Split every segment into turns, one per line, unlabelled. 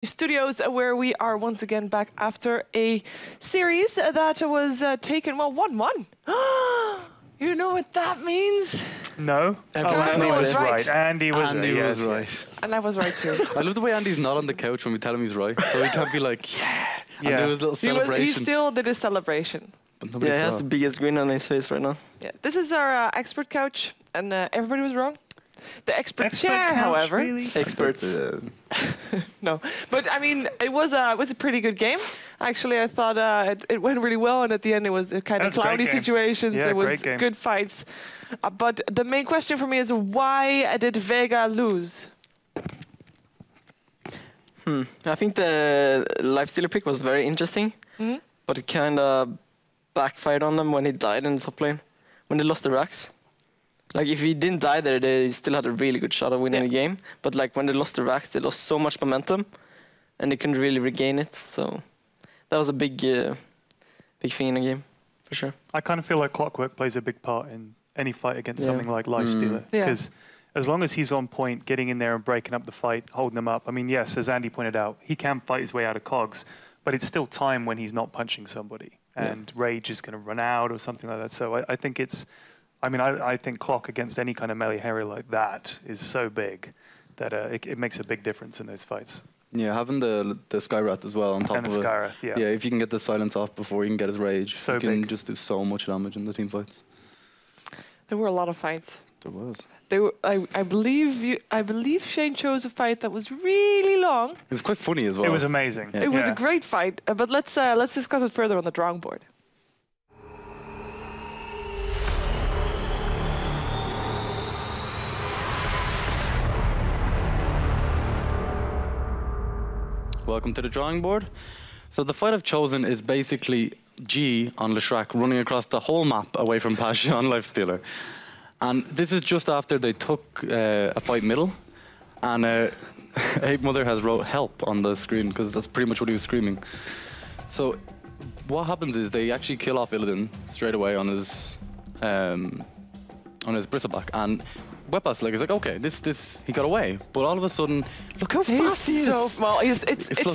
Studios, where we are once again back after a series that was taken, well, 1-1. You know what that means?
No.
Andy was right.
Andy was
right.
And I was right too.
I love the way Andy's not on the couch when we tell him he's right, so he can't be like, yeah, and do his little celebration.
He still did his celebration.
But
he has the biggest grin on his face right now.
Yeah, this is our expert couch, and everybody was wrong. The expert chair,
couch,
however,
really?
Experts.
no. But I mean, it was a pretty good game. Actually, I thought it went really well, and at the end, it was kind of cloudy situations.
Yeah,
it was good fights. But the main question for me is, why did Vega lose?
I think the lifestealer pick was very interesting, but it kind of backfired on them when he died in the top lane, when they lost the racks. Like, if he didn't die there, they still had a really good shot of winning the game. But like, when they lost the racks, they lost so much momentum, and they couldn't really regain it. So that was a big thing in the game, for sure.
I kind of feel like Clockwork plays a big part in any fight against something like Lifestealer. Because as long as he's on point, getting in there and breaking up the fight, holding them up. I mean, yes, as Andy pointed out, he can fight his way out of cogs, but it's still time when he's not punching somebody. And Rage is going to run out or something like that. So I think it's... I mean, I think Clock against any kind of melee hero like that is so big that it makes a big difference in those fights. Yeah,
having the Skywrath as well on top of it.
And the Skywrath, yeah.
Yeah, if you can get the silence off before you can get his rage,
so
you can just do so much damage in the team fights.
There were a lot of fights.
There was.
I believe Shane chose a fight that was really long.
It was quite funny as well.
It was amazing.
Yeah. It was a great fight. But let's discuss it further on the drawing board.
Welcome to the drawing board. So the fight I've chosen is basically G on Leshrac running across the whole map away from Pasha on Lifestealer. And this is just after they took a fight middle. And Ape Mother has wrote help on the screen because that's pretty much what he was screaming. So what happens is they actually kill off Illidan straight away on his bristleback. And Wepas is like, okay, this he got away, but all of a sudden, look how fast he is.
Well, it's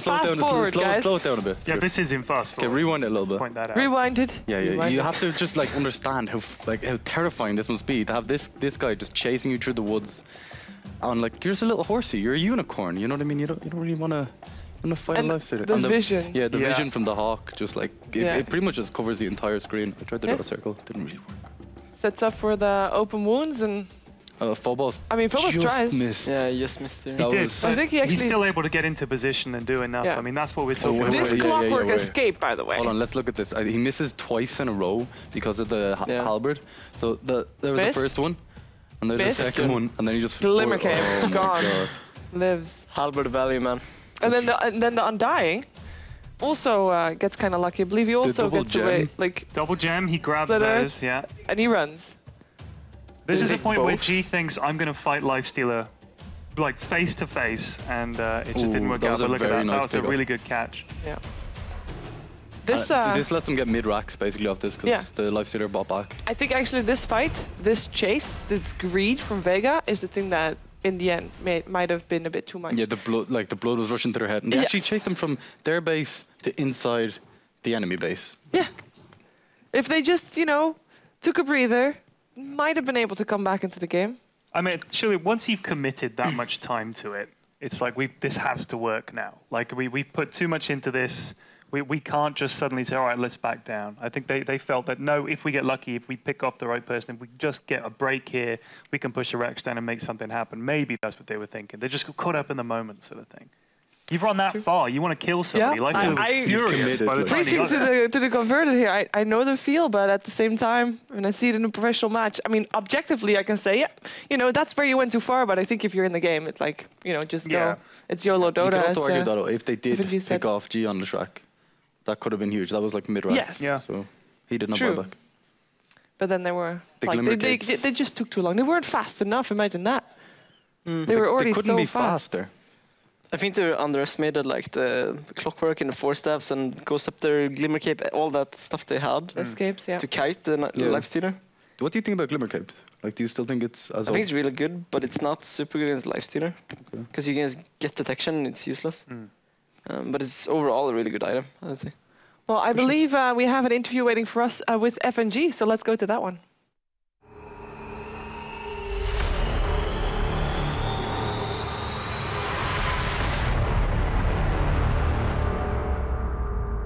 fast forward, guys.
Slow it down a bit.
Yeah, this is in fast forward.
Okay, rewind it a little bit.
Point that out.
Rewind it.
Yeah. You have to just like understand how terrifying this must be to have this guy just chasing you through the woods, and like you're just a little horsey. You're a unicorn. You know what I mean? You don't really want to fight a Lifestealer.
The vision.
Yeah, the vision from the hawk, just like it pretty much just covers the entire screen. I tried to draw a circle, didn't really work.
Sets up for the open wounds and.
Phobos.
I mean, Phobos tries.
Missed.
Yeah, he just missed it.
He did.
I think he's
still able to get into position and do enough. Yeah. I mean, that's what we're talking about.
This Clockwork escape, by the way.
Hold on, let's look at this. He misses twice in a row because of the halberd. So there was the first one, and there's the second one, and then he just...
Glimmer came, gone. Lives.
Halberd value, man.
And then the Undying also gets kind of lucky. I believe he also gets away. Like
double gem, he grabs those,
and he runs.
This is the point where G thinks, I'm going to fight Lifestealer like face to face, and it just didn't work out. But look at that, that was a really good catch.
Yeah.
This lets him get mid-racks basically off this because the Lifestealer bought back.
I think actually this fight, this chase, this greed from Vega is the thing that in the end might have been a bit too much.
Yeah, the blood was rushing to their head. And they actually chased them from their base to inside the enemy base.
Yeah. If they just, took a breather, might have been able to come back into the game.
I mean, surely once you've committed that much time to it, it's like this has to work now. Like we've put too much into this. We can't just suddenly say, all right, let's back down. I think they felt that, no, if we get lucky, if we pick off the right person, if we just get a break here, we can push the Rex down and make something happen. Maybe that's what they were thinking. They just got caught up in the moment sort of thing. You've run that far. You want to kill somebody. Lifestealer was furious by the time he got there.
to the converted here. I know the feel, but at the same time, when I see it in a professional match, I mean, objectively, I can say, that's where you went too far. But I think if you're in the game, it's like, just go. It's YOLO Dota.
You could also argue that if they did pick off G on the track, that could have been huge. That was like mid-rank.
Yes.
Yeah.
So he did not buy back.
But then they were they just took too long. They weren't fast enough. Imagine that. They were already
they couldn't
so
be
fast.
faster.
I think they underestimated like the Clockwork and the Four Staffs and Ghost Scepter, Glimmer Cape, all that stuff they had.
Escapes, to
kite the Lifestealer.
What do you think about Glimmer Cape? Like, do you still think it's as
I think it's really good, but it's not super good against Lifestealer. Because you can just get detection and it's useless. But it's overall a really good item, I'd say.
Well, I believe we have an interview waiting for us with FNG, so let's go to that one.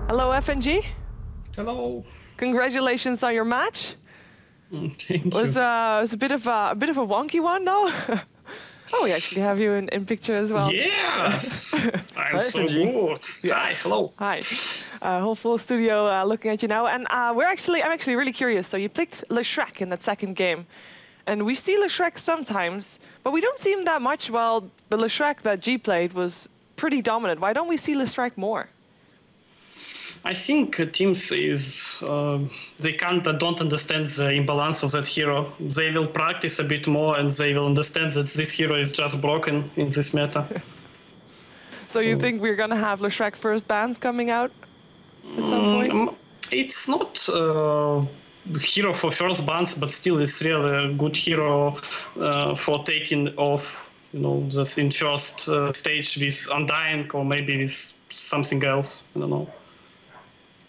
Hello, FNG.
Hello.
Congratulations on your match.
Thank you.
It was a bit of a wonky one, though. Oh, we actually have you in picture as well.
Yes, I'm so good.
Yes.
Hi, hello.
Hi. Whole full studio looking at you now, and I'm actually really curious. So you picked LeShrek in that second game, and we see LeShrek sometimes, but we don't see him that much. Well, the LeShrek that G played was pretty dominant. Why don't we see LeShrek more?
I think teams they don't understand the imbalance of that hero. They will practice a bit more and they will understand that this hero is just broken in this meta.
So you think we're gonna have LeShrek first bans coming out at some point?
It's not hero for first bans, but still it's really a good hero for taking off, just in first stage with Undying or maybe with something else. I don't know.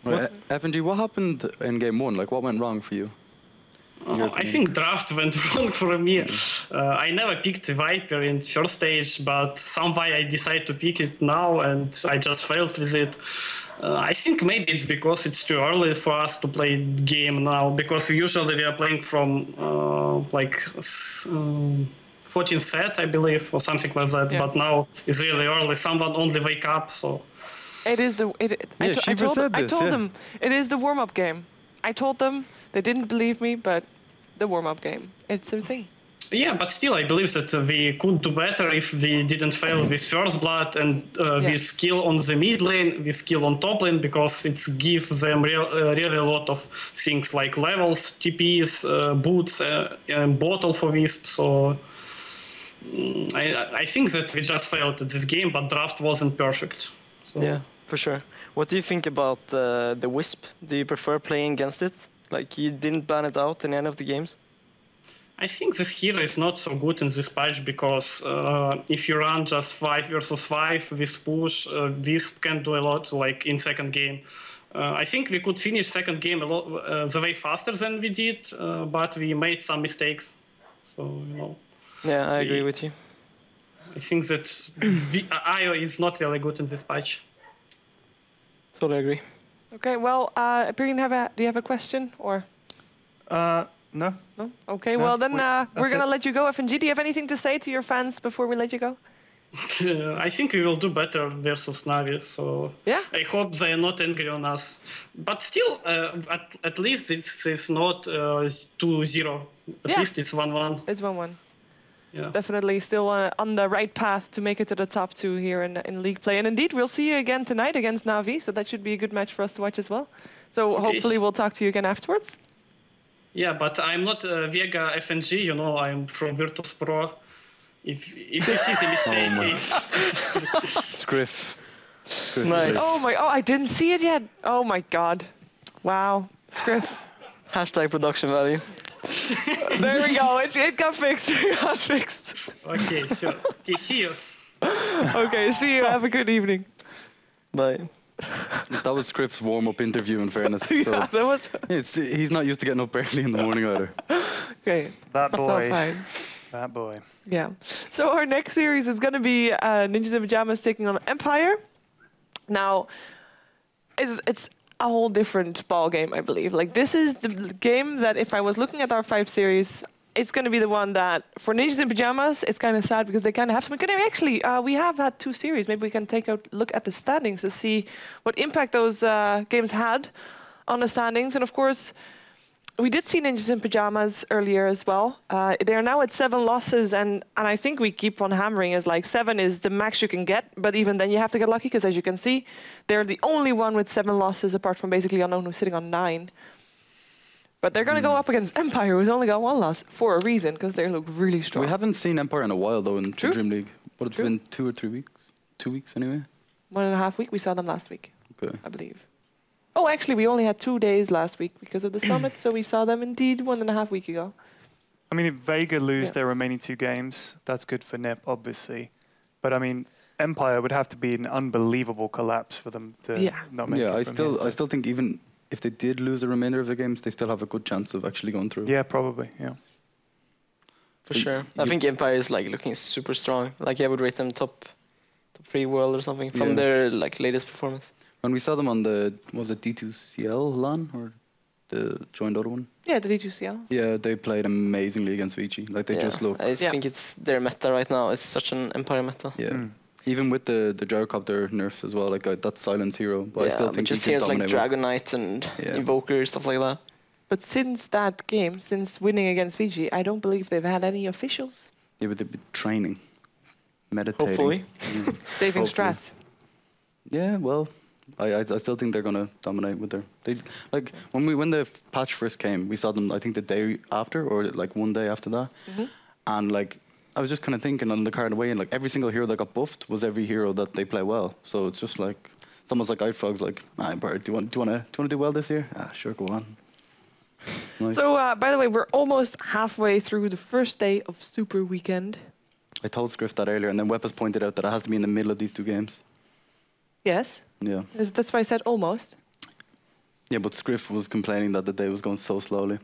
Right. FNG, what happened in game 1? Like, what went wrong for you?
I think draft went wrong for me. I never picked Viper in first stage, but somehow I decided to pick it now, and I just failed with it. I think maybe it's because it's too early for us to play game now, because usually we are playing from 14th set, I believe, or something like that. Yeah. But now it's really early. Someone only wake up, so.
It is the. I told them it is the warm-up game. I told them, they didn't believe me, but the warm-up game, it's their thing.
Yeah, but still, I believe that we could do better if we didn't fail with first blood and with skill on the mid lane, with skill on top lane, because it gives them really a lot of things like levels, TPs, boots, and bottle for Wisp. So I think that we just failed at this game, but draft wasn't perfect. So.
Yeah, for sure. What do you think about the Wisp? Do you prefer playing against it? Like, you didn't ban it out in any of the games?
I think this hero is not so good in this patch because if you run just 5 versus 5 with push, Wisp can do a lot, like in second game. I think we could finish second game the way faster than we did, but we made some mistakes. So,
Yeah, I agree with you.
I think that IO is not really good in this patch.
Totally agree.
Okay, well, Brian, do you have a question or?
No.
No? Okay, well then we're gonna let you go. FNG, do you have anything to say to your fans before we let you go?
I think we will do better versus Navi, so
yeah.
I hope they are not angry on us. But still, at least this is not 2-0. At least it's 1-1.
It's 1-1.
Yeah.
Definitely still on the right path to make it to the top 2 here in league play. And indeed, we'll see you again tonight against Navi, so that should be a good match for us to watch as well. So hopefully we'll talk to you again afterwards.
Yeah, but I'm not Vega FNG, I'm from Virtus.Pro. If you see the mistake,
Scriff.
Nice.
Oh, I didn't see it yet. Oh my god. Wow. Scriff.
Hashtag production value.
There we go. It got fixed. It got fixed.
Okay, so see you.
Okay, see you. Have a good evening.
Bye.
That was Scriff's warm-up interview, in fairness. So
yeah, that was.
He's not used to getting up early in the morning either.
Okay.
That boy.
Fine.
That boy.
Yeah. So our next series is going to be Ninjas in Pajamas taking on Empire. Now, it's a whole different ball game, I believe. Like, this is the game that if I was looking at our 5 series, it's going to be the one that for Ninjas in Pajamas, it's kind of sad because they kind of have to. Actually, we have had 2 series. Maybe we can take a look at the standings to see what impact those games had on the standings. And of course, we did see Ninjas in Pajamas earlier as well. They are now at 7 losses, and I think we keep on hammering as like 7 is the max you can get. But even then, you have to get lucky because, as you can see, they're the only one with 7 losses, apart from basically Unknown, who's sitting on 9. But they're going to go up against Empire, who's only got 1 loss for a reason, because they look really strong.
We haven't seen Empire in a while, though, in the DreamLeague. But it's been 2 or 3 weeks. 2 weeks, anyway.
1.5 weeks. We saw them last week,
okay.
I believe. Oh, actually, we only had 2 days last week because of the summit, so we saw them indeed 1.5 weeks ago.
I mean, if Vega lose their remaining 2 games, that's good for NIP, obviously. But I mean, Empire would have to be an unbelievable collapse for them to not make it.
Yeah,
from here,
I still think even if they did lose the remainder of the games, they still have a good chance of actually going through.
Yeah, probably. Yeah.
For sure. I think Empire is like looking super strong. Like I would rate them top 3 world or something from their like latest performance.
When we saw them on the D2CL LAN or the joint other one?
Yeah, the D2CL.
Yeah, they played amazingly against Vici. Like they just look.
I think it's their meta right now. It's such an Empire meta.
Yeah. Even with the gyrocopter nerfs as well, like that silence hero. But I still think
just
he can
hears like
dominate
Dragon Knights and Invoker, stuff like that.
But since that game, since winning against Fiji, I don't believe they've had any officials.
Yeah, but they've been training, meditating.
Hopefully.
Saving strats.
Yeah, well, I still think they're gonna dominate with their. They like when the patch first came, we saw them I think the day after or like one day after that, and like I was just kind of thinking on the card away, and like every single hero that got buffed was every hero that they play well. So it's just like it's almost like Outfrog's like, Bert, do you want to do well this year? Ah, sure, go on. Nice.
So, by the way, we're almost halfway through the first day of Super Weekend.
I told Scriff that earlier, and then Weppers pointed out that it has to be in the middle of these 2 games.
Yes.
Yeah.
That's why I said almost.
Yeah, but Scriff was complaining that the day was going so slowly.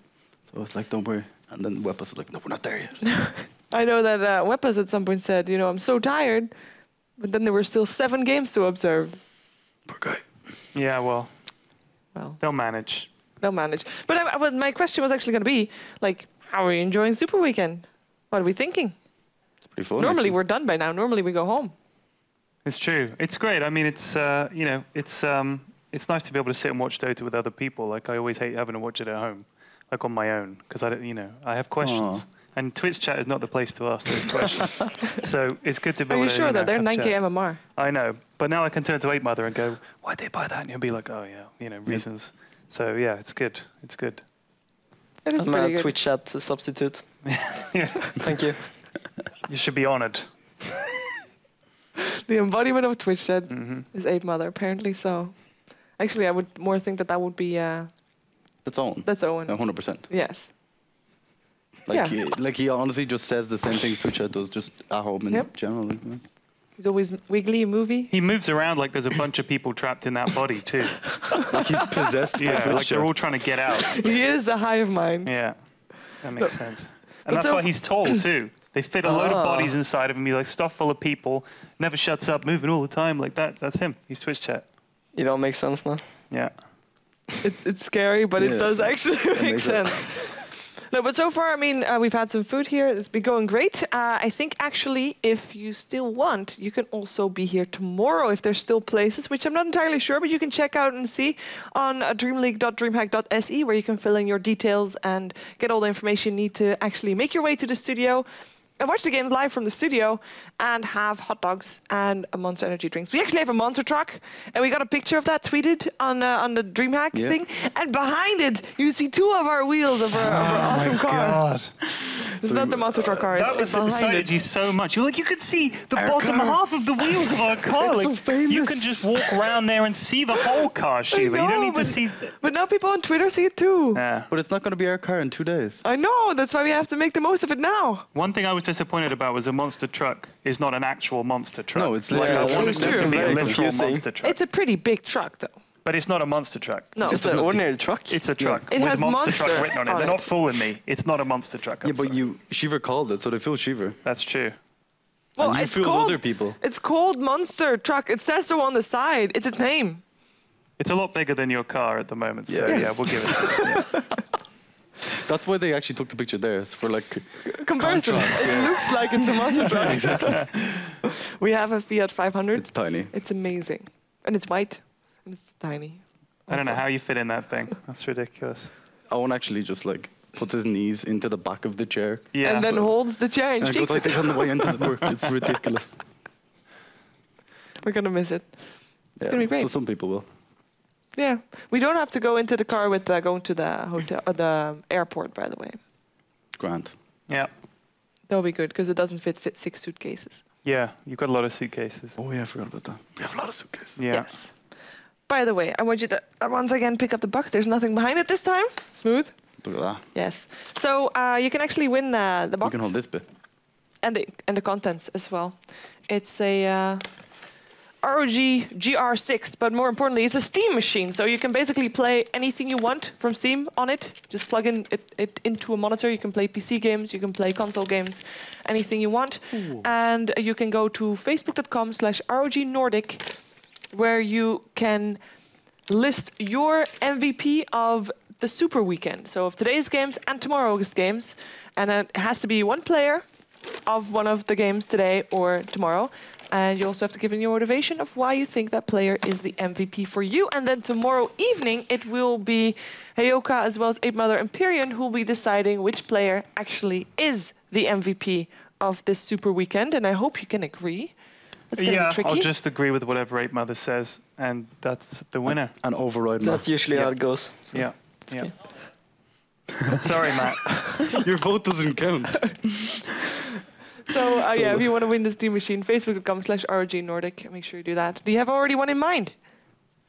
So I was like, don't worry. And then Weppers was like, no, we're not there yet.
I know that Weppers at some point said, you know, I'm so tired. But then there were still 7 games to observe.
Poor guy.
Yeah, well, they'll manage.
They'll manage. But my question was actually going to be, like, how are you enjoying Super Weekend? What are we thinking?
It's pretty fun.
Normally we're done by now. Normally we go home.
It's true. It's great. I mean, it's you know, it's nice to be able to sit and watch Dota with other people. Like I always hate having to watch it at home, like on my own, because I don't, you know, I have questions. And Twitch chat is not the place to ask those questions. So it's good to be able to.
Are you sure that they're 9K MMR?
I know, but now I can turn to 8mother and go, why'd they buy that? And he'll be like, oh yeah, you know, reasons. So yeah, it's good. It's good.
It is
I'm
pretty
a
good.
Twitch chat substitute.
Yeah.
Thank you.
You should be honored.
The embodiment of Twitch chat is 8mother, apparently so. Actually, I would more think that would be...
That's Owen.
That's Owen.
100%.
Yes.
Like he honestly just says the same things Twitch chat does, just at home in general. You know?
He's always wiggly and movie.
He moves around like there's a bunch of people trapped in that body too.
Like he's possessed.
Yeah, like they're all trying to get out.
He is a hive mind.
Yeah, that makes sense. And that's why he's tall too. They fit a load of bodies inside of him. He's like stuffed full of people, never shuts up, moving all the time like that. That's him. He's Twitch chat.
It all makes sense now.
Yeah.
It's scary, but it does actually make sense. No, but so far, I mean, we've had some food here. It's been going great. I think actually, if you still want, you can also be here tomorrow if there's still places, which I'm not entirely sure, but you can check out and see on DreamLeague.dreamhack.se, where you can fill in your details and get all the information you need to actually make your way to the studio and watch the games live from the studio and have hot dogs and a Monster Energy drinks. We actually have a monster truck, and we got a picture of that tweeted on the DreamHack thing. And behind it, you see 2 of our wheels of our awesome car.
God.
It's not the monster truck car.
That
it's behind
excited
it.
you so much. You're like, you could see the bottom half of the wheels of our car.
It's
like,
so famous.
You can just walk around there and see the whole car, Sheila. You don't need to see...
But now people on Twitter see it too.
Yeah.
But it's not going to be our car in 2 days.
I know. That's why we have to make the most of it now.
One thing I was disappointed about was the monster truck is not an actual monster truck.
No, it's
like
literally
I wanted
that's
it to
true.
be a
Very
literal
confusing.
monster truck.
It's a pretty big truck, though.
But it's not a monster truck.
No.
It's just an ordinary truck.
It's a truck
It
with
has
monster truck
monster
written on it.
on
They're
it.
not fooling me. It's not a monster truck. I'm
Yeah, but
sorry.
Shiver called it, so they feel Shiver.
That's true.
Well,
And you
it's
fooled
called
other people.
It's called Monster Truck. It says so on the side. It's its name.
It's a lot bigger than your car at the moment. So
Yes.
yeah, we'll give it to you. Yeah.
That's why they actually took the picture there. It's for like
Comparison.
Contrast,
It looks like it's a monster truck. We have a Fiat 500.
it's tiny.
It's amazing. And it's white. And it's tiny.
I don't know how you fit in that thing. That's ridiculous.
Owen actually just like puts his knees into the back of the chair.
Yeah.
And then holds the chair and
And it
shakes
goes like
it.
this on the way into the work. It's ridiculous.
We're going to miss it.
Yeah,
gonna be great.
so some people will.
Yeah. We don't have to go into the car with going to the hotel, the airport, by the way.
Grand.
Yeah.
That would be good because it doesn't fit 6 suitcases.
Yeah. You've got a lot of suitcases.
Oh yeah, I forgot about that. We have a lot of suitcases.
Yeah.
Yes. By the way, I want you to once again pick up the box. There's nothing behind it this time. Smooth.
Look at that.
Yes. So you can actually win the box
You can hold this bit.
and the contents as well. It's a ROG GR6, but more importantly, it's a Steam machine. So you can basically play anything you want from Steam on it. Just plug it into a monitor. You can play PC games, you can play console games, anything you want. Ooh. And you can go to facebook.com/ROG Nordic, where you can list your MVP of the Super Weekend. So of today's games and tomorrow's games. And it has to be one player of one of the games today or tomorrow. And you also have to give in your motivation of why you think that player is the MVP for you. And then tomorrow evening, it will be Heyoka as well as Ape Mother Empyrean who will be deciding which player actually is the MVP of this Super Weekend. And I hope you can agree. It's gonna be tricky.
I'll just agree with whatever Ape Mother says, and that's the winner.
And override.
That's usually how it goes. So.
Yeah. Yeah. Sorry, Matt.
Your vote doesn't count.
So yeah, if you want to win the Steam machine, facebook.com/ROG Nordic. Make sure you do that. Do you have already one in mind?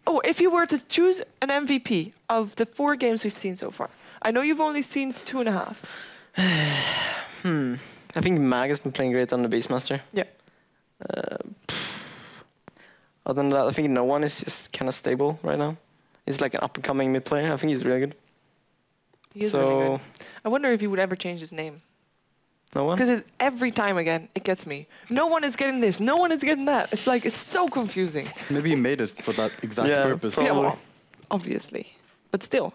Oh, if you were to choose an MVP of the 4 games we've seen so far. I know you've only seen 2.5.
I think Mag has been playing great on the Beastmaster.
Yeah.
Other than that, I think no one is just kind of stable right now. He's like an up-and-coming mid player. I think he's really good.
He is really good. I wonder if he would ever change his name.
No one?
Because every time again, it gets me. No one is getting this. No one is getting that. It's like, it's so confusing.
Maybe he made it for that exact purpose.
Probably.
Yeah, well, obviously. But still,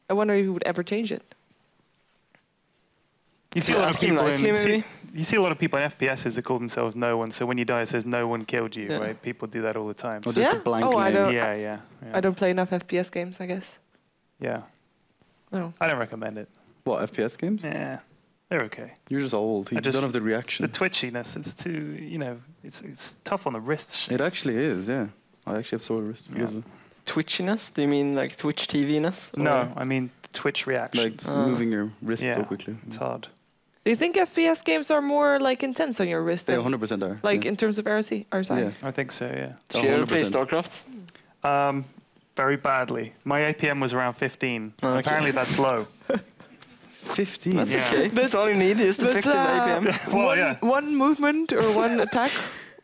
I wonder if he would ever change it.
You see, a lot of people
maybe?
You see a lot of people in FPSs that call themselves no one. So when you die, it says no one killed you, right? People do that all the time.
Or just a blank name.
I don't play enough FPS games, I guess.
Yeah.
No.
I don't recommend it.
What, FPS games?
Yeah. They're okay.
You're just old. You don't have the reaction.
The twitchiness, it's too, it's tough on the wrists.
It actually is, yeah. I actually have sore wrists.
Yeah.
Twitchiness? Do you mean like Twitch TV-ness?
No, I mean Twitch reactions.
Like moving your wrist so quickly.
It's hard.
Do you think FPS games are more like intense on your wrist?
They 100% are.
Like in terms of RC?
Yeah, I think so, yeah.
Do you ever play StarCraft?
Very badly. My APM was around 15.
Okay.
Apparently that's low.
15? That's okay. That's all you need, is effective APM.
Well,
one movement or one attack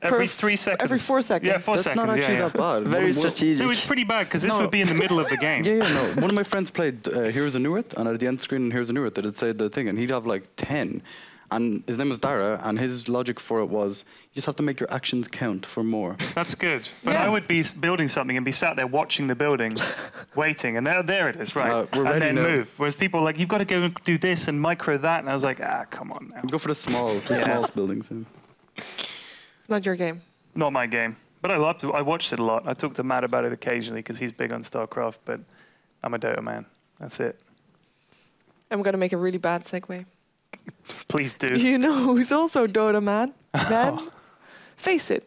every 3 seconds.
Every 4 seconds.
Yeah, 4
That's
seconds.
Not actually that bad.
Very strategic.
It was pretty bad because this would be in the middle of the game.
No. One of my friends played Heroes of Newerth, and at the end screen in Heroes of Newerth, it'd say the thing, and he'd have like 10. And his name was Dara, and his logic for it was, you just have to make your actions count for more.
That's good. But I would be building something and be sat there watching the building, waiting, and there it is, right?
We're ready
and then
now.
move. Whereas people are like, you've got to go and do this and micro that, and I was like, come on now.
Go for the smallest buildings. Yeah.
Not your game.
Not my game. But I loved it. I watched it a lot. I talked to Matt about it occasionally because he's big on StarCraft, but I'm a Dota man. That's it.
I'm going to make a really bad segue.
Please do.
You know who's also Dota man? Face it.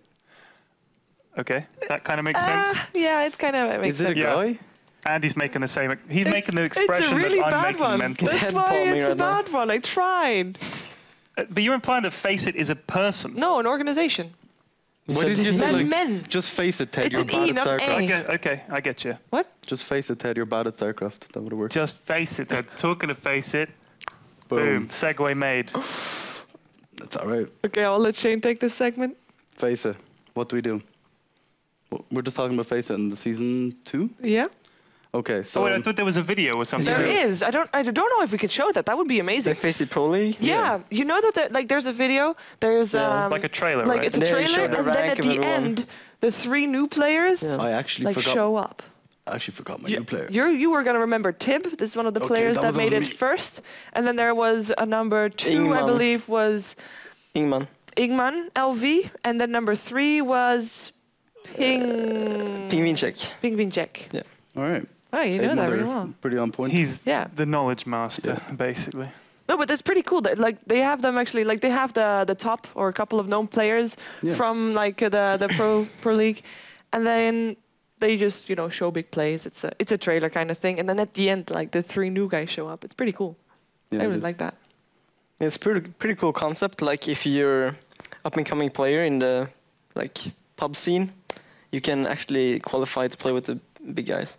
Okay, that kind of makes sense.
Yeah, it kind of makes sense.
Is it a guy?
Andy's making the same. He's making the expression
it's a really
that I'm
bad
making
one.
mental.
That's why it's a bad one. I tried.
But you're implying that Face It is a person.
No, an organization.
Why didn't you say like,
men?
Just face it, Ted,
It's
you're
an
bad
E,
at
not
StarCraft.
A.
Okay, I get you.
What?
Just face it, Ted, you're bad at StarCraft. That would have worked.
Just face it, Ted. Talking to Face It. Boom. Segue made.
That's all right.
Okay, I'll let Shane take this segment.
Face it. What do we do? We're just talking about Face It in the season 2?
Yeah.
Okay, so...
Oh, wait, I thought there was a video or something.
There is. I don't know if we could show that. That would be amazing.
Like Face It Pro League?
Yeah. You know that like there's a video. There's
like a trailer,
like
right?
it's a trailer,
the
and then at the
everyone.
end, the 3 new players
I actually
like
forgot.
show up.
I actually forgot my new player.
You were gonna remember Tib. This is one of the players that made it first, and then there was a number 2,
Ingman.
I believe, was
Ingman
LV, and then number 3 was Pingvincheck.
Yeah.
All right.
Oh, you know that really well.
Pretty on point.
He's the knowledge master, basically.
No, but that's pretty cool. Like they have them actually. Like they have the top or a couple of known players from like the pro league, and then they just show big plays. It's a trailer kind of thing, and then at the end, like the 3 new guys show up. It's pretty cool.
Yeah,
I really like that.
It's pretty cool concept. Like if you're up and coming player in the like pub scene, you can actually qualify to play with the big guys.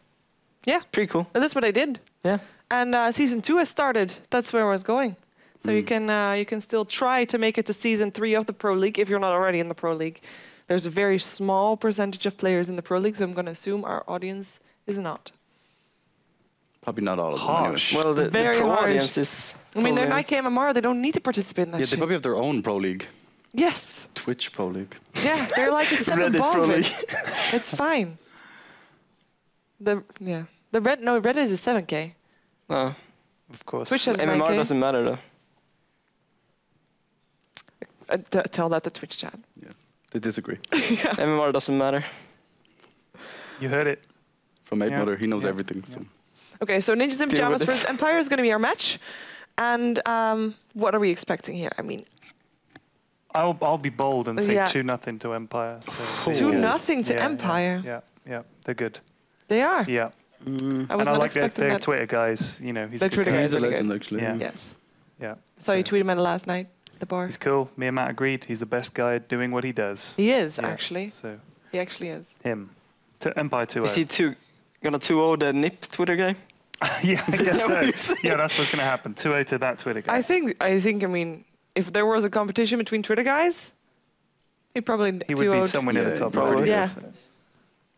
Yeah,
pretty cool.
And that's what I did.
Yeah.
And season 2 has started. That's where I was going. So you can still try to make it to season 3 of the Pro League if you're not already in the Pro League. There's a very small percentage of players in the Pro League, so I'm going to assume our audience is not.
Probably not all of them. Anyway.
Well, the Pro audience is...
I mean, they're Nike and Amara. They don't need to participate in that
Yeah,
shit.
they probably have their own Pro League.
Yes.
Twitch Pro League.
Yeah, they're like a step
Reddit Pro
above
League.
it. It's fine. Reddit is 7K.
No.
Of course.
Twitch has
MMR
9K.
doesn't matter though.
Tell that to Twitch chat.
Yeah, they disagree.
MMR doesn't matter.
You heard it.
From Ape
Yeah.
Mother, he knows
Yeah.
everything. So.
Okay, so Ninjas in
Deal
Pajamas
with it.
versus Empire is going to be our match. And what are we expecting here? I mean,
I'll be bold and say
Yeah.
2-0 to Empire. So
2-0 to
yeah,
Empire.
Yeah, they're good.
They are.
Yeah,
I was
and I
not
like
expecting
their
that.
Twitter guys. You know, he's
Their
a good
Twitter
guy.
guys
He's a
really
legend,
good.
actually.
Yeah.
Yes.
Yeah.
So you tweeted him last night at the bar.
He's cool. Me and Matt agreed. He's the best guy doing what he does.
He is,
Yeah,
actually.
So
He actually is.
him to Empire 2-0.
Is he gonna 2-0 the NIP Twitter guy?
Yeah, I guess
that what you're
so. Yeah, that's what's going to happen. 2-0 to that Twitter guy.
I think, I mean, if there was a competition between Twitter guys, he probably
He would be
2-0'd.
someone near the
Yeah,
top.
probably.
already,
Yeah.
so.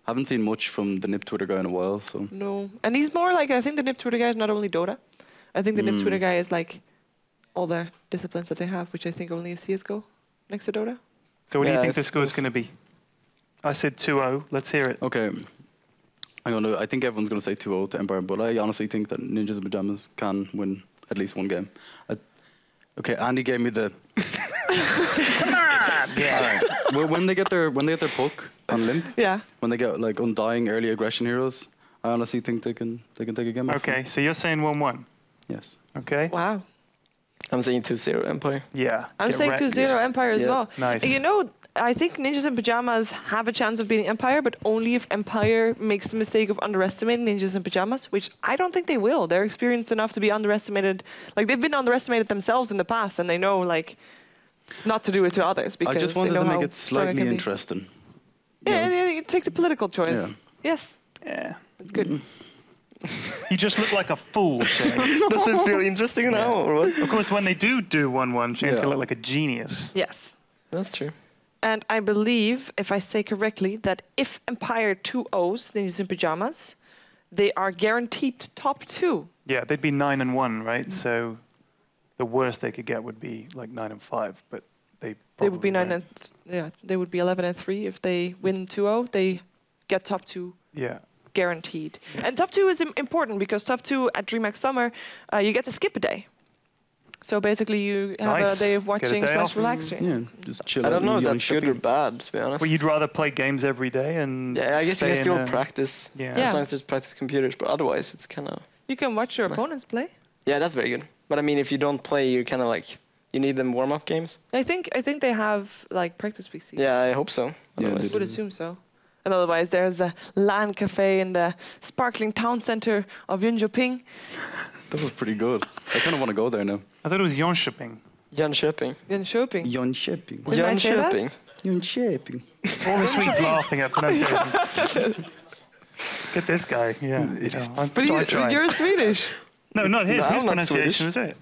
Haven't seen much from the Nip Twitter guy in a while, so.
No. And he's more like, I think the NIP Twitter guy is not only Dota. I think the NIP Twitter guy is like all the disciplines that they have, which I think only is CSGO next to Dota.
So what do you
Yeah,
think the
it's
score's going to be? I said 2-0. Let's hear it.
Okay. I think everyone's going to say 2-0 to Empire, but I honestly think that Ninjas in Pajamas can win at least one game. Okay, Andy gave me the...
Yeah.
Alright. Well, when they get their puck on limp,
Yeah.
when they get like undying early aggression heroes, I honestly think they can take a game. off
Okay,
them.
so you're saying 1-1.
Yes.
Okay.
Wow.
I'm saying 2-0 Empire.
Yeah.
I'm
get
saying
wrecked.
2-0 Empire as
Yeah.
well.
Nice.
You know, I think Ninjas in Pajamas have a chance of beating Empire, but only if Empire makes the mistake of underestimating Ninjas in Pajamas, which I don't think they will. They're experienced enough to be underestimated. Like, they've been underestimated themselves in the past, and they know, like, not to do it to others because
I just
they
wanted
know
to make
how
it
strong
slightly
can be.
interesting.
Yeah, you take the political choice.
Yeah.
Yes,
Yeah.
that's good.
You just look like a fool, Shane.
Does it feel interesting now or what?
Of course, when they do 1-1, Shane's
Yeah.
going to look like a genius.
Yes.
That's true.
And I believe, if I say correctly, that if Empire 2-0s Ninjas in Pajamas, they are guaranteed top 2.
Yeah, they'd be 9-1, right? So the worst they could get would be like 9-5, but they
They would be
probably won't.
they would be 11-3 if they win 2-0. They get top 2
Yeah.
guaranteed. And top 2 is important because top 2 at DreamHack Summer, you get to skip a day. So basically, you have
Nice.
a day of
Get a
watching
day
/
off.
relax stream.
Yeah, just chill
I
out
don't know
and
if
enjoy
that's good or
shopping.
bad, to be honest.
Well, you'd rather play games every day and
Yeah, I guess you
stay
can
in
still
a-
practice.
Yeah.
Yeah.
As long as there's practice computers, but otherwise it's kind of...
You can watch your opponents play.
Yeah, that's very good. But I mean, if you don't play, you're kind of like... You need them warm-up games.
I think they have like practice PCs.
Yeah, I hope so.
Yeah,
Otherwise-
I would assume so. And otherwise, there's a LAN cafe in the sparkling town center of Jönköping.
That was pretty good. I kind of want to go there now.
I thought it was Jönköping.
Jönköping.
Jönköping.
Jönköping.
Did I say that?
Jönköping.
Jönköping.
All the Swedes laughing at pronunciation. Get this guy. Yeah.
But you're Swedish.
No, not his.
No,
His
I'm not
pronunciation was it.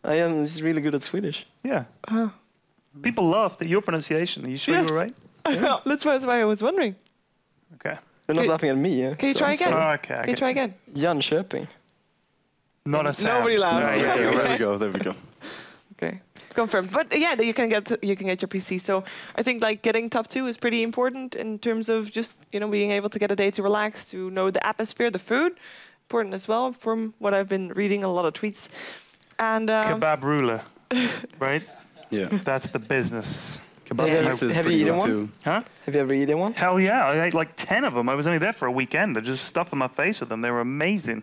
I am he's really good at Swedish.
Yeah. People laughed at your pronunciation. Are you sure
Yes.
you were right?
That's why I was wondering.
Okay.
They're not
Okay.
laughing at me. Yeah?
Can you
So
try
I'm
again?
sorry.
Oh, okay. I
Can you
get
try
you.
again?
Jönköping.
Not a sound.
Nobody laughs.
No,
Yeah,
yeah,
There we go. There we go.
Okay, confirmed. But yeah, you can get your PC. So I think like getting top 2 is pretty important in terms of just being able to get a day to relax, to know the atmosphere, the food, important as well. From what I've been reading, a lot of tweets. And
Kebab ruler, right?
Yeah.
That's the business.
Kebab
Yeah.
pizza is
Have
pretty
you eaten
good
one?
too.
Huh?
Have you ever eaten one?
Hell yeah! I ate like 10 of them. I was only there for a weekend. I just stuffing my face with them. They were amazing.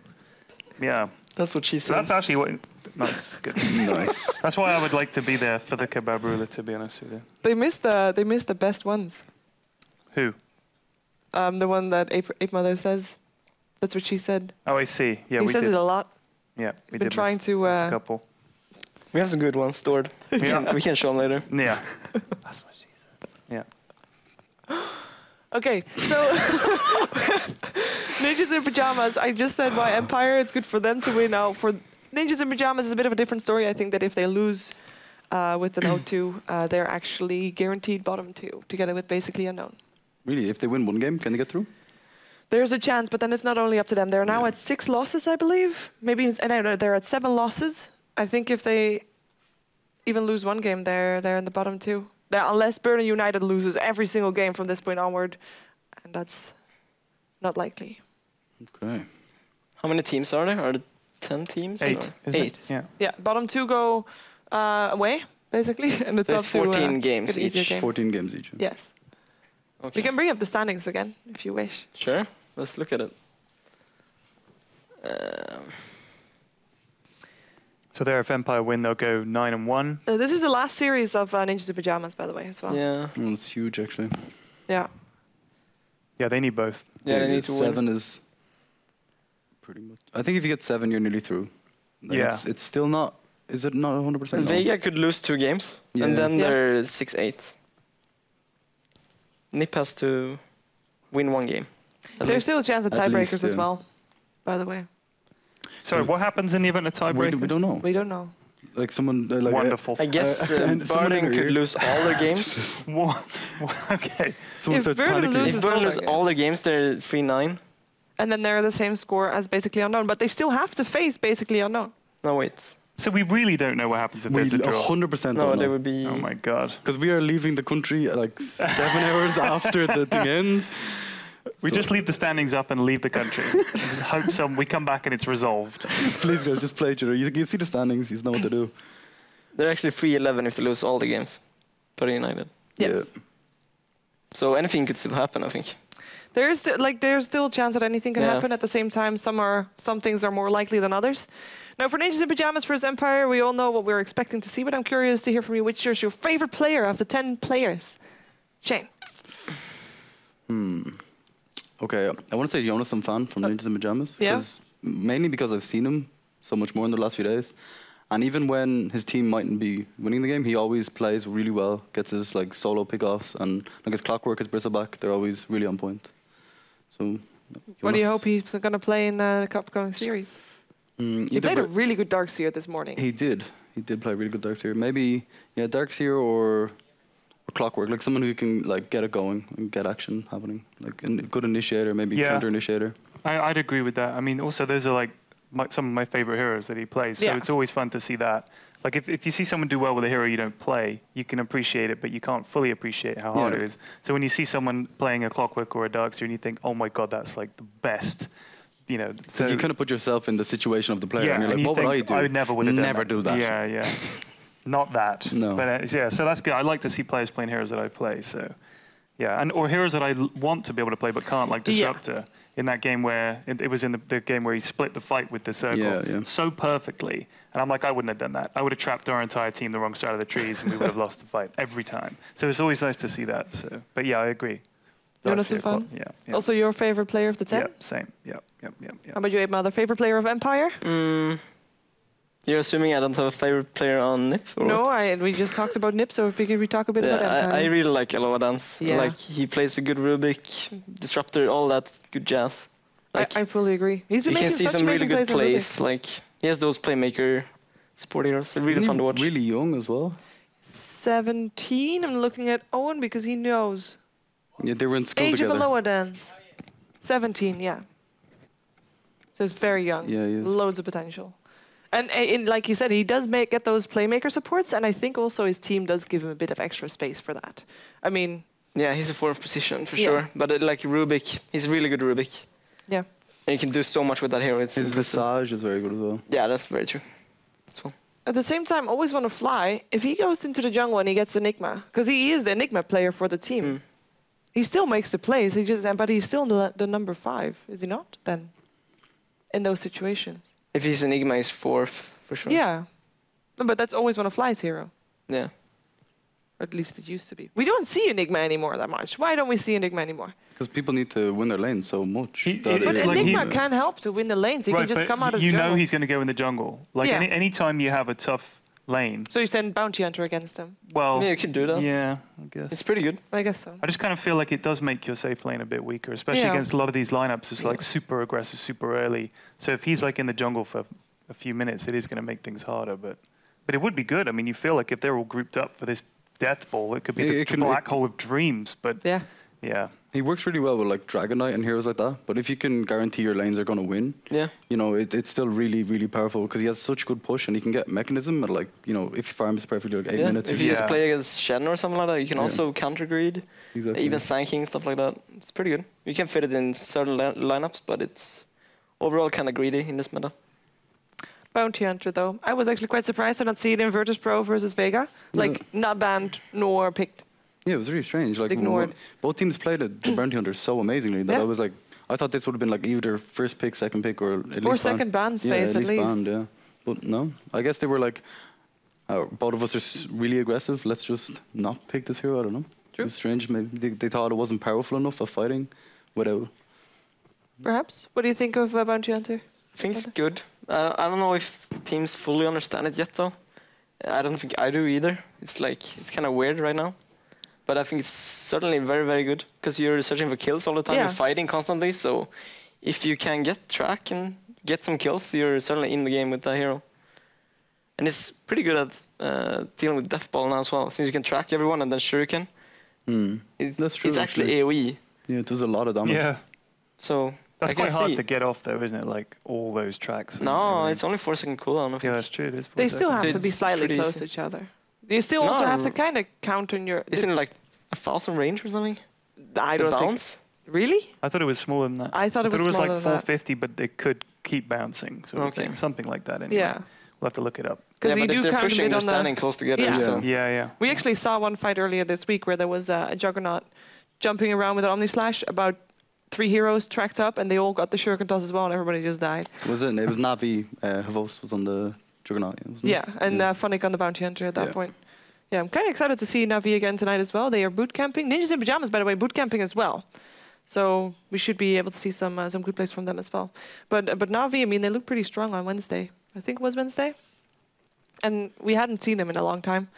Yeah.
That's what she
So
said.
that's actually what. Nice, good.
Nice.
That's why I would like to be there for the kebab ruler. To be honest with you.
they missed the best ones.
Who?
The one that Ape Mother says. That's what she said.
Oh, I see. Yeah,
he
we
says
did.
it a lot.
Yeah, we
been
did.
trying
miss
to,
a couple.
We have some good ones stored.
Yeah.
We can show them later.
Yeah. That's what she said. Yeah.
Okay, so Ninjas in Pajamas. I just said why Empire. It's good for them to win. Now for Ninjas in Pajamas, it's a bit of a different story. I think that if they lose with an 0-2, they're actually guaranteed bottom 2, together with basically unknown.
Really? If they win one game, can they get through?
There's a chance, but then it's not only up to them. They're now at 6 losses, I believe. Maybe they're at 7 losses. I think if they even lose one game, they're in the bottom 2. Unless Burner United loses every single game from this point onward, and that's not likely.
Okay.
How many teams are there? Are there 10 teams?
8.
8.
Yeah. Bottom 2 go away, basically, and it's
So
up
it's 14
to
games each.
game.
14 games each.
Yes.
Okay.
We can bring up the standings again if you wish.
Sure. Let's look at it.
So there, if Empire win, they'll go 9-1.
This is the last series of Ninjas in Pajamas, by the way, as well.
Yeah.
Well, it's huge, actually.
Yeah.
Yeah, they need both.
Yeah, they need to
7
win.
is pretty much... I think if you get 7, you're nearly through. Then
Yeah.
It's still not... Is it not 100%? No.
Vega could lose 2 games,
Yeah.
and then
Yeah.
they're 6-8. Nip has to win 1 game.
There's still a chance at
At
tiebreakers
least,
as
yeah.
well, by the way.
So what happens in the event of tiebreakers?
We don't know.
We don't know.
Like someone... like
Wonderful.
I guess
and someone
Burning
in
could
here-
lose all their games.
Okay.
someone
If
starts
Vernon
panicking.
loses-
If Burning
all
loses
their
all their games, they're 3-9.
And then they're the same score as basically unknown, but they still have to face basically unknown.
No, wait.
So we really don't know what happens if
We
there's a draw.
100%
No,
don't
they
know.
would be...
Oh my god.
Because we are leaving the country at like 7 hours after the thing ends.
We just leave the standings up and leave the country. Just hope we come back and it's resolved.
Please, guys, just play each other. You see the standings, you know what to do.
They're actually 3-11 if they lose all the games. Per United.
Yes.
Yeah.
So anything could still happen, I think.
There's still a chance that anything can
Yeah.
happen. At the same time, some things are more likely than others. Now, for Ninjas in Pajamas versus Empire, we all know what we're expecting to see, but I'm curious to hear from you. Which is your favorite player of the 10 players? Shane.
Okay, I want to say Jonas, I'm fan from Ninjas in Pajamas.
Yeah.
Mainly because I've seen him so much more in the last few days. And even when his team mightn't be winning the game, he always plays really well, gets his like solo pickoffs, and like his clockwork, his bristleback, they're always really on point. So,
What do you
Jonas-
hope he's going to play in the upcoming series? He
either
played a
Bra-
really good Darkseer this morning.
He did. He did play really good Darkseer. Maybe, yeah, Darkseer or Clockwork, like someone who can like get it going and get action happening, like a good initiator, maybe
Yeah.
counter initiator.
I'd agree with that. I mean, also those are like some of my favorite heroes that he plays. So
Yeah.
it's always fun to see that. Like if you see someone do well with a hero you don't play, you can appreciate it, but you can't fully appreciate how hard
Yeah.
it is. So when you see someone playing a Clockwork or a Darkseer and you think, oh my god, that's like the best, you know.
So you kind of put yourself in the situation of the player,
yeah,
and you're
and
like,
you
what would I
think,
do?
I never would have done
Never do that.
Yeah, yeah. Not that.
No.
But yeah, so that's good. I like to see players playing heroes that I play. So yeah, and or heroes that I want to be able to play but can't, like Disruptor. In that game where it was in the game where he split the fight with the circle so perfectly, and I'm like, I wouldn't have done that. I would have trapped our entire team the wrong side of the trees, and we would have lost the fight every time. So it's always nice to see that. So, but yeah, I agree.
Jonas and Fan?
Yeah.
Also, your favorite player of the 10?
Yeah, same. Yeah.
How about you, Abe Mother? Favorite player of Empire?
You're assuming I don't have a favorite player on Nip? Or
No, we just talked about Nip, so figured we talk a bit about Empire.
I really like Aloha Dance.
Yeah.
Like, he plays a good Rubik, Disruptor, all that good jazz. Like,
I fully agree. He's been
you can
making
see
such
some really
amazing
good
plays.
plays. Like, he has those playmaker support heroes. They're really
Isn't
fun
he
to watch.
really young as well.
17. I'm looking at Owen because he knows.
Yeah, they were in school
Age
together.
of Aloha Dance. 17, yeah. So it's very young.
Yeah, he is.
Loads of potential. And like you said, he does get those playmaker supports, and I think also his team does give him a bit of extra space for that. I mean...
Yeah, he's a fourth position for
Yeah.
sure. But like Rubik, he's really good Rubik.
Yeah.
And you can do so much with that hero. It's
His
impressive.
visage is very good as well.
Yeah, that's very true. That's well.
At the same time, always want to fly. If he goes into the jungle and he gets Enigma, because he is the Enigma player for the team, he still makes the plays. But he's still the number 5, is he not? Then, in those situations.
If he's Enigma, he's fourth for sure.
Yeah, no, but that's always one of Fly's hero.
Yeah.
At least it used to be. We don't see Enigma anymore that much. Why don't we see Enigma anymore?
Because people need to win their lanes so much.
But
But
like
Enigma can help to win the lanes. He can just
but
come out of the
you know
jungle.
he's going to go in the jungle. Like
Yeah.
any time you have a tough lane,
So you send Bounty Hunter against him.
well,
Yeah, you can do that.
Yeah, I guess.
It's pretty good.
I guess so.
I just kind of feel like it does make your safe lane a bit weaker, especially
Yeah.
against a lot of these lineups. It's like super aggressive, super early. So if he's like in the jungle for a few minutes, it is going to make things harder. But But it would be good. I mean, you feel like if they're all grouped up for this death ball, it could be the black hole of dreams. But yeah.
He works really well with like Dragon Knight and heroes like that. But if you can guarantee your lanes are going to win, you know, it's still really, really powerful because he has such good push and he can get mechanism at like, you know, if he farms perfectly like 8 minutes.
If you just play against Shen or something like that, you can also counter greed, even Sanking, stuff like that. It's pretty good. You can fit it in certain lineups, but it's overall kind of greedy in this meta.
Bounty Hunter, though. I was actually quite surprised to not see it in Virtus.Pro versus Vega. Like, not banned nor picked.
Yeah, it was really strange. Like,
ignored.
Both teams played the Bounty Hunter so amazingly that I was like, I thought this would have been like either first pick, second pick, or at least
second ban space at least.
Banned, yeah. But no, I guess they were like, both of us are really aggressive. Let's just not pick this hero. I don't know. True. It was strange. Maybe they thought it wasn't powerful enough for fighting without.
Perhaps. What do you think of Bounty Hunter?
I think it's good. I don't know if teams fully understand it yet, though. I don't think I do either. It's like, it's kind of weird right now. But I think it's certainly very, very good because you're searching for kills all the time. You're fighting constantly. So if you can get track and get some kills, you're certainly in the game with that hero. And it's pretty good at dealing with Death Ball now as well. Since you can track everyone and then Shuriken.
That's true.
It's actually AoE.
Yeah, it does a lot of damage.
Yeah.
So
that's quite hard to get off, though, isn't it? Like all those tracks.
No, it's only 4-second cooldown.
Yeah, that's true.
They still have to be slightly close to each other. You still also have to kind of count on your...
Isn't it like 1,000 range or something?
I don't think... Really?
I thought it was smaller than that.
I thought it was
like
smaller
450, but it could keep bouncing. Sort of thing. Something like that. Anyway.
Yeah.
We'll have to look it up.
Because if they're pushing, they're standing close together.
Yeah.
So.
Yeah.
We actually saw one fight earlier this week where there was a Juggernaut jumping around with an Omni Slash, about 3 heroes tracked up, and they all got the Shuriken toss as well, and everybody just died.
Was it? It was Navi. Havos was on the Juggernaut.
And Funnick on the Bounty Hunter at that point. Yeah, I'm kind of excited to see Navi again tonight as well. They are boot camping. Ninjas in Pajamas, by the way, boot camping as well. So we should be able to see some good plays from them as well. But Navi, I mean, they look pretty strong on Wednesday. I think it was Wednesday. And we hadn't seen them in a long time.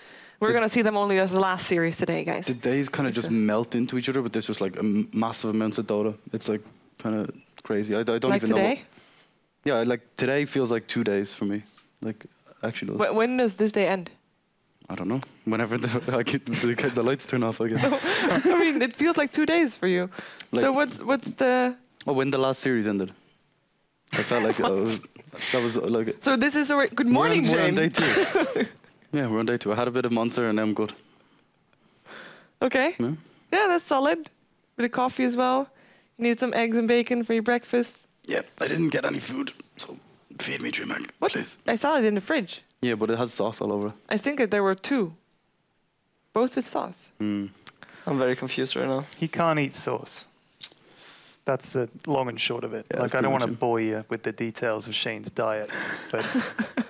We're going to see them only as the last series today, guys.
The days kind of just melt into each other, but there's just like massive amounts of Dota. It's like kind of crazy. I don't
like
even
today?
know. Yeah, like today feels like 2 days for me. Like, actually does.
When does this day end?
I don't know. Whenever the lights turn off, I guess.
I mean, it feels like 2 days for you. Like, so what's the...
Oh, when the last series ended. I felt like that was like...
So this is a... Good morning, James.
We're on day 2. Yeah, we're on day 2. I had a bit of Monster and now I'm good.
Okay. Yeah, that's solid. Bit of coffee as well. You need some eggs and bacon for your breakfast.
Yeah, I didn't get any food, so feed me, DreamHack, please.
I saw it in the fridge.
Yeah, but it has sauce all over.
I think there were 2. Both with sauce.
I'm very confused right now.
He can't eat sauce. That's the long and short of it.
Yeah,
like, I don't want to bore you with the details of Shane's diet, but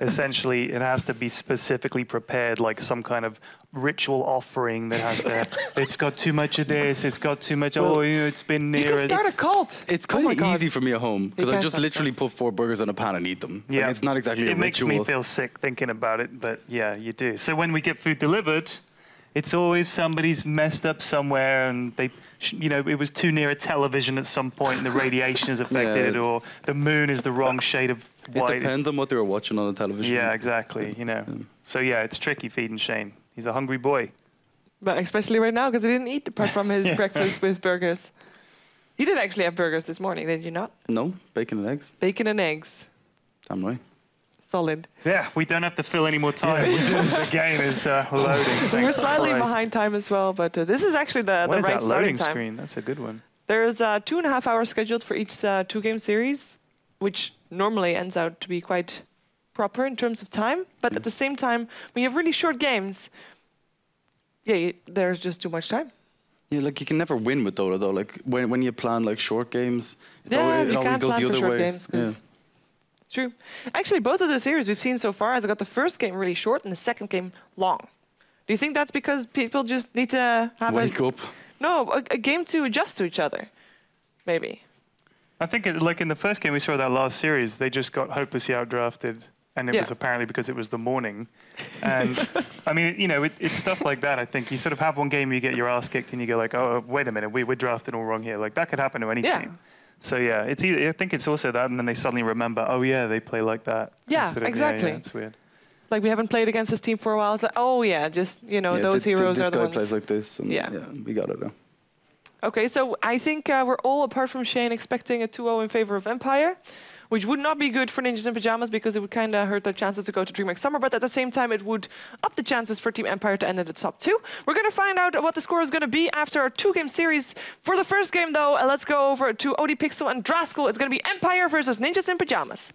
essentially it has to be specifically prepared, like some kind of ritual offering that has to, it's got too much of this, it's got too much, it's been near it.
You can start a cult.
It's kind of easy for me at home, because I just literally put 4 burgers in a pan and eat them. Yeah. Like, it's not exactly a ritual. It
makes me feel sick thinking about it, but yeah, you do. So when we get food delivered, it's always somebody's messed up somewhere and they, it was too near a television at some point and the radiation has affected it, or the moon is the wrong shade of white.
It depends on what they were watching on the television.
Yeah, exactly, So yeah, it's tricky feeding Shane. He's a hungry boy.
But especially right now because he didn't eat apart from his breakfast with burgers. You did actually have burgers this morning, did you not?
No, bacon and eggs.
Bacon and eggs.
Damn right.
Solid.
Yeah, we don't have to fill any more time. The game is loading.
We're slightly behind time as well, but this is actually the right starting time.
Screen? That's a good one.
There's 2.5 hours scheduled for each 2-game series, which normally ends out to be quite proper in terms of time. But at the same time, when you have really short games, there's just too much time.
Yeah, like you can never win with Dota though. Like when you plan like short games, it
you
always
can't
goes
plan
the
for
other
short
way.
Games True. Actually, both of the series we've seen so far has got the first game really short and the second game long. Do you think that's because people just need to have
wake up?
No, a game to adjust to each other, maybe.
I think like in the first game we saw that last series, they just got hopelessly outdrafted, and it was apparently because it was the morning. And I mean, it's stuff like that. I think you sort of have one game where you get your ass kicked and you go like, oh, wait a minute, we're drafted all wrong here. Like that could happen to any team. So yeah, it's either, I think it's also that, and then they suddenly remember, oh yeah, they play like that.
Yeah, exactly.
Yeah, it's weird.
Like we haven't played against this team for a while. It's like, oh yeah, just those heroes are the ones.
This guy plays like this. And
yeah,
we got it.
Okay, so I think we're all, apart from Shane, expecting a 2-0 in favor of Empire, which would not be good for Ninjas in Pyjamas because it would kind of hurt their chances to go to DreamHack Summer, but at the same time, it would up the chances for Team Empire to end in the top 2. We're going to find out what the score is going to be after our 2-game series. For the first game, though, let's go over to OD Pixel and Draskell. It's going to be Empire versus Ninjas in Pyjamas.